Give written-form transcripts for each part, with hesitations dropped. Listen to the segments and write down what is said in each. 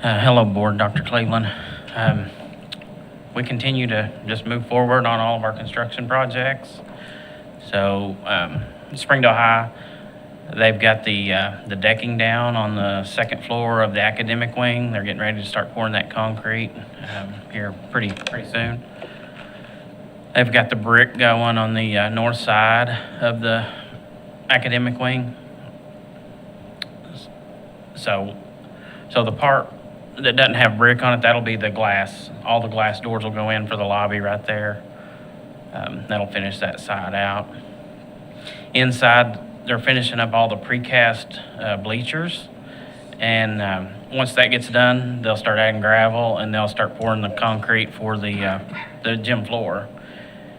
Hello, Board, Dr. Cleveland. We continue to just move forward on all of our construction projects. So Springdale High, they've got the decking down on the second floor of the academic wing. They're getting ready to start pouring that concrete here pretty soon. They've got the brick going on the north side of the academic wing. So the part that doesn't have brick on it, that'll be the glass. All the glass doors will go in for the lobby right there. That'll finish that side out. Inside, they're finishing up all the precast bleachers. And once that gets done, they'll start adding gravel and they'll start pouring the concrete for the gym floor.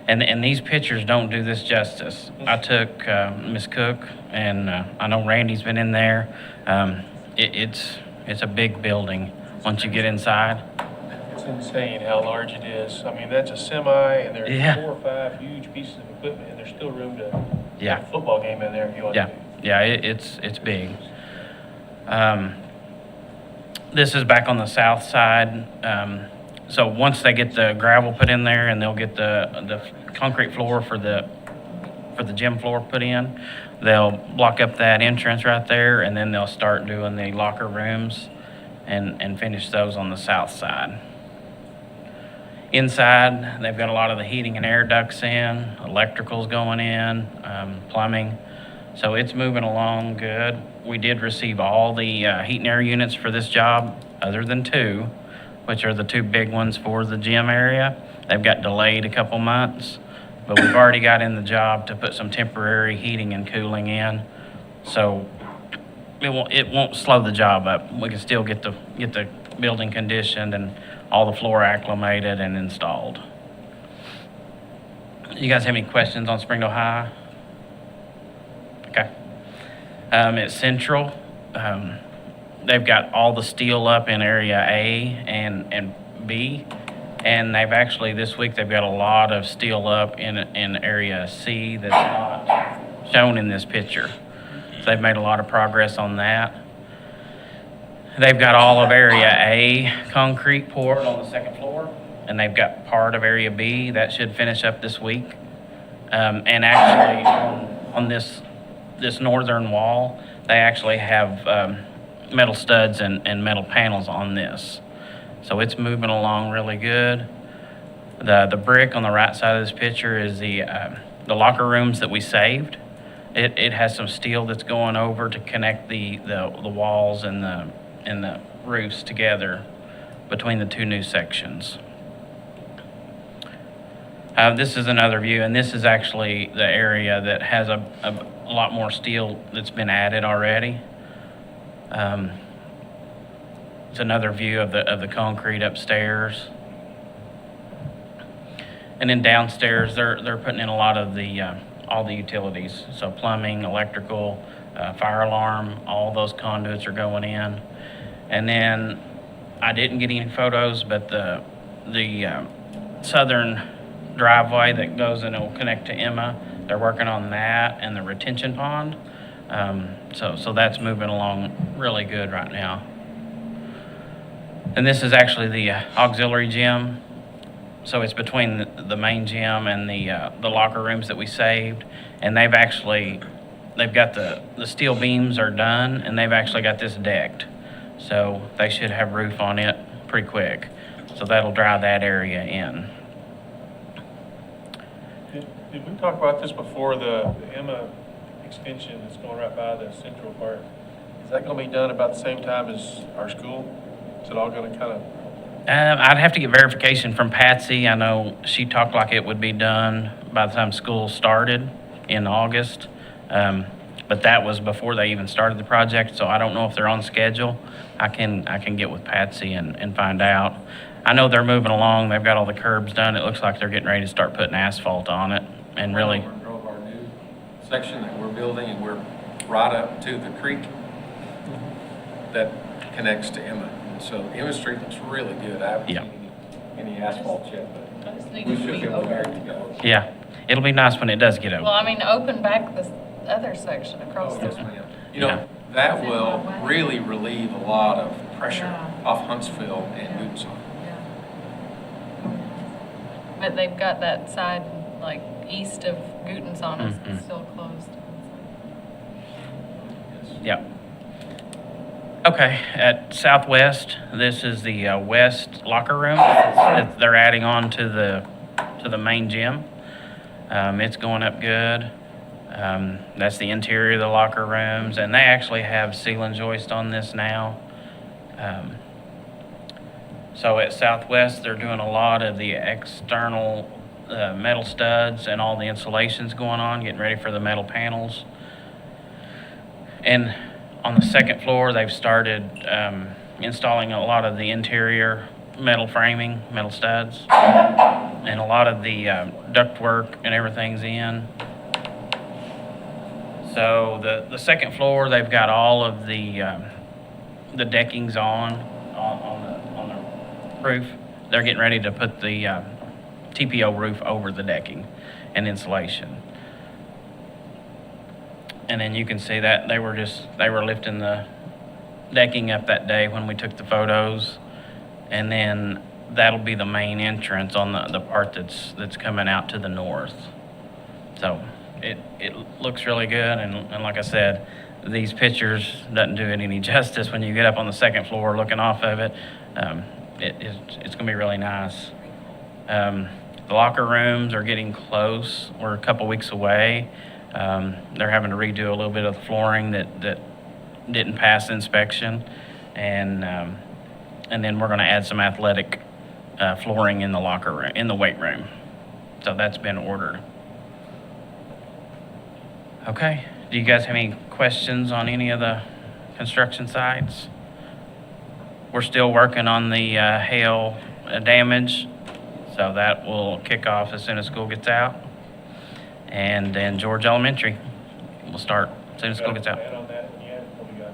And these pictures don't do this justice. I took Miss Cook, and I know Randy's been in there. It's a big building once you get inside. It's insane how large it is. I mean, that's a semi, and there's Yeah. 4 or 5 huge pieces of equipment, and there's still room to Yeah. have a football game in there if you want Yeah, to. yeah, it's big. This is back on the south side. So once they get the gravel put in there and they'll get the concrete floor for the gym floor put in, they'll block up that entrance right there, and then they'll start doing the locker rooms and finish those on the south side. Inside, they've got a lot of the heating and air ducts in, electrical's going in, plumbing. So it's moving along good. We did receive all the heat and air units for this job, other than 2, which are the 2 big ones for the gym area. They've got delayed a couple months, but we've already got in the job to put some temporary heating and cooling in. So it won't slow the job up. We can still get the building conditioned and all the floor acclimated and installed. You guys have any questions on Springdale High? Okay. At Central, they've got all the steel up in area A and B, and they've actually, this week, they've got a lot of steel up in area C that's not shown in this picture. So they've made a lot of progress on that. They've got all of area A concrete poured on the second floor, and they've got part of area B that should finish up this week. And actually, on this northern wall, they actually have metal studs and metal panels on this. So it's moving along really good. The brick on the right side of this picture is the locker rooms that we saved. It has some steel that's going over to connect the walls and the roofs together between the 2 new sections. This is another view, and this is actually the area that has a lot more steel that's been added already. It's another view of the concrete upstairs. And then downstairs, they're putting in a lot of all the utilities. So plumbing, electrical, fire alarm, all those conduits are going in. And then I didn't get any photos, but the southern driveway that goes and it will connect to Emma, they're working on that and the retention pond. So that's moving along really good right now. And this is actually the auxiliary gym. So it's between the main gym and the locker rooms that we saved. And they've got the steel beams are done, and they've actually got this decked. So they should have roof on it pretty quick. So that'll dry that area in. Did we talk about this before, the Emma extension that's going right by the central part? Is that going to be done about the same time as our school? Is it all going to kind of... I'd have to get verification from Patsy. I know she talked like it would be done by the time school started in August. But that was before they even started the project, so I don't know if they're on schedule. I can get with Patsy and find out. I know they're moving along. They've got all the curbs done. It looks like they're getting ready to start putting asphalt on it. And really, We drove our new section that we're building, and we're right up to the creek that connects to Emma. And so Emma Street looks really good. I haven't seen any asphalt yet, but we should be able to go. yeah, it'll be nice when it does get open. Well, I mean, open back this other section across Oh, the. yes, ma'am. You know, Yeah. That will really relieve a lot of pressure Yeah. off Huntsville and Newton's. Yeah. But they've got that side, like, east of Gutenson is still closed. Yep. Okay, at Southwest, this is the west locker room that they're adding on to the main gym. It's going up good. That's the interior of the locker rooms, and they actually have ceiling joist on this now. So at Southwest, they're doing a lot of the external metal studs and all the installations going on, getting ready for the metal panels. And on the second floor, they've started installing a lot of the interior metal framing, metal studs, and a lot of the ductwork and everything's in. So the second floor, they've got all of the deckings on the roof. They're getting ready to put the TPO roof over the decking and insulation. And then you can see that they were lifting the decking up that day when we took the photos. And then that'll be the main entrance on the part that's coming out to the north. So it looks really good, and like I said, these pictures doesn't do it any justice when you get up on the second floor looking off of it. It's gonna be really nice. The locker rooms are getting close. We're a couple weeks away. They're having to redo a little bit of the flooring that didn't pass inspection, and then we're gonna add some athletic flooring in the locker room, in the weight room. So that's been ordered. Okay, do you guys have any questions on any of the construction sites? We're still working on the hail damage, so that will kick off as soon as school gets out. And then George Elementary will start as soon as school gets out. Got a plan on that yet? Have we got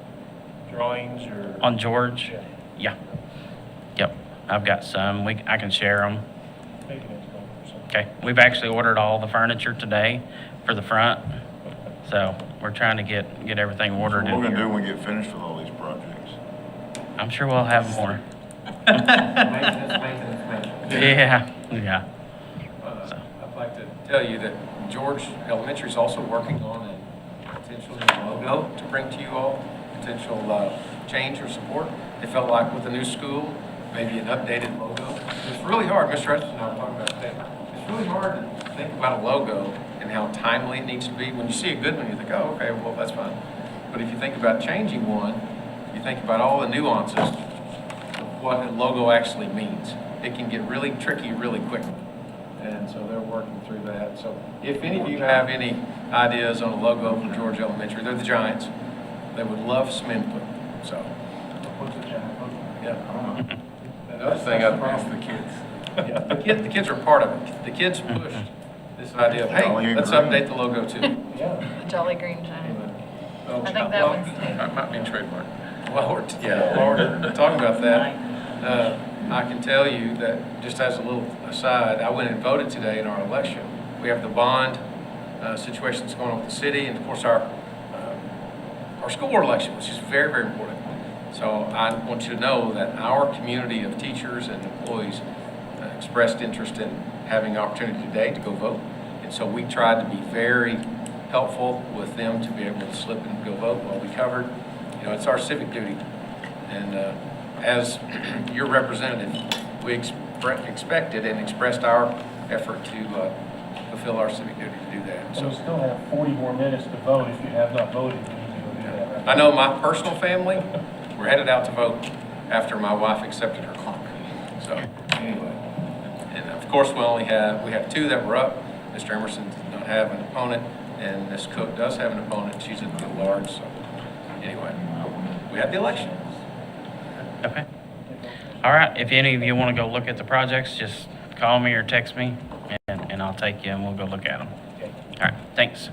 drawings or? On George? Yeah. Yep, I've got some. I can share them. Maybe next month or something. Okay, we've actually ordered all the furniture today for the front, so we're trying to get everything ordered What in we're gonna do here. when we get finished with all these projects? I'm sure we'll have more. Maintenance. Yeah. I'd like to tell you that George Elementary is also working on a potential new logo to bring to you all, potential change or support. They felt like with the new school, maybe an updated logo. It's really hard, Mr. Hudson and I were talking about that. It's really hard to think about a logo and how timely it needs to be. When you see a good one, you think, oh, okay, well, that's fine. But if you think about changing one, you think about all the nuances of what a logo actually means. It can get really tricky really quickly. And so they're working through that. So if any of you have any ideas on a logo for George Elementary, they're the Giants. They would love some input. So, What's the giant logo? yeah. Another thing I'd ask the kids. Yeah, the kids are part of it. The kids pushed this idea of, hey, let's update the logo too. Yeah. Jolly Green Giant. Oh, I think that one's That might be a trademark. While we're talking about that, I can tell you that, just as a little aside, I went and voted today in our election. We have the bond situation that's going on with the city, and of course our school board election, which is very, very important. So I want you to know that our community of teachers and employees expressed interest in having the opportunity today to go vote. And so we tried to be very helpful with them to be able to slip and go vote while we covered. You know, it's our civic duty. And as your representative, we expected and expressed our effort to fulfill our civic duty to do that. So we So still have 40 more minutes to vote. If you have not voted, you need to go do that, right? I know my personal family, we're headed out to vote after my wife accepted her clock. So anyway, and of course we have two that were up. Mr. Emerson does not have an opponent, and Ms. Cook does have an opponent. She's at large. So anyway, we had the election. Okay. All right, if any of you want to go look at the projects, just call me or text me, and I'll take you and we'll go look at them. Okay. All right, thanks.